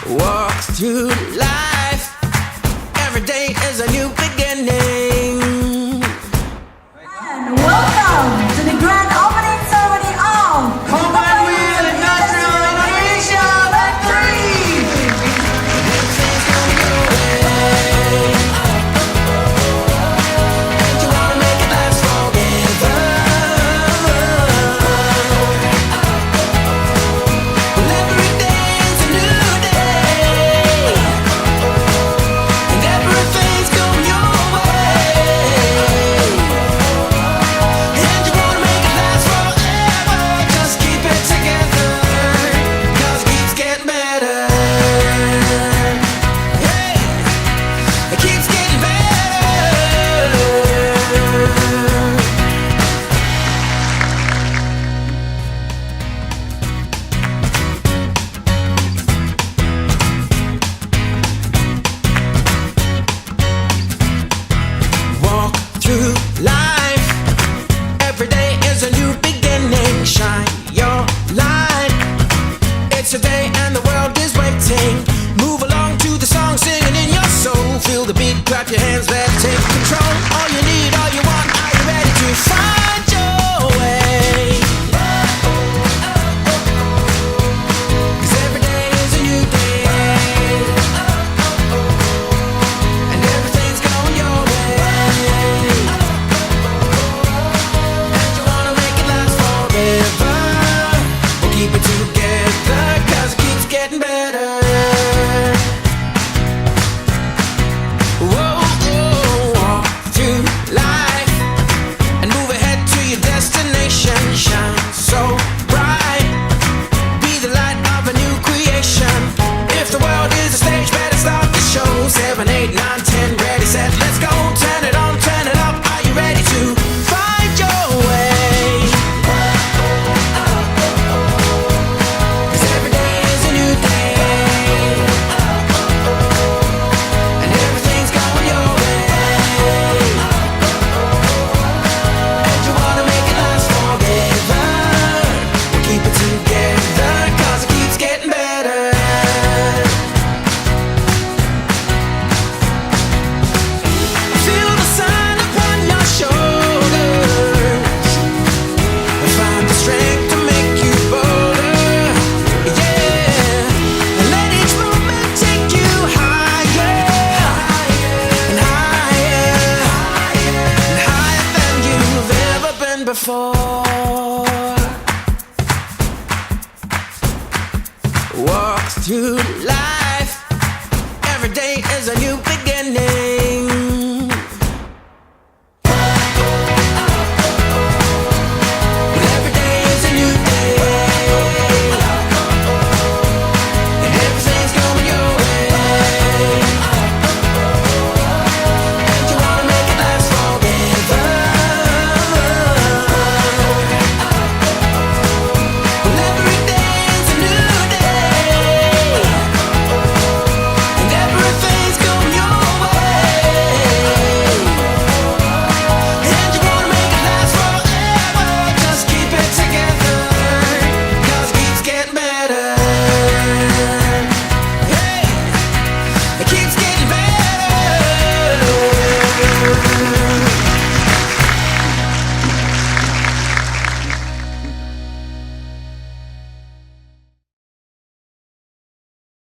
Walk through life. Every day is a new beginning. And welcome to the grand opening ceremony of Cwii National Indonesia Factory. Everything's going your way, and you wanna make it last forever. Well, every day is a new day, and everything's going your way, and you wanna make it last forever. Just keep it together, 'cause it keeps getting better. Yeah, it keeps getting better. Walk through life. Every day is a new beginning. Shine your light. It's a day and the world is waiting. Move along to the song, singing in your soul. Feel the beat, clap your hands, let's take control. All you need, all you want, are you ready to find your way? 'Cause every day is a new day, and everything's going your way, and you wanna make it last forever. We'll keep it together, 'cause it keeps getting better. Whoa, walk through life and move ahead to your destination. Shine so bright, be the light of a new creation. If the world is a stage, better start the show. 7, 8, 9, 10, ready, set, let's go. Turn it on, turn it up. Are you ready to find your way? 'Cause every day is a new day, and everything's going your way, and you wanna make it last forever. We'll keep it together, 'cause it keeps getting better. Feel the sun upon your shoulders, find the strength to make you bolder. Yeah, and let each moment take you higher, and higher, and higher than you've ever been before. Walk through life. Every day is a new beginning.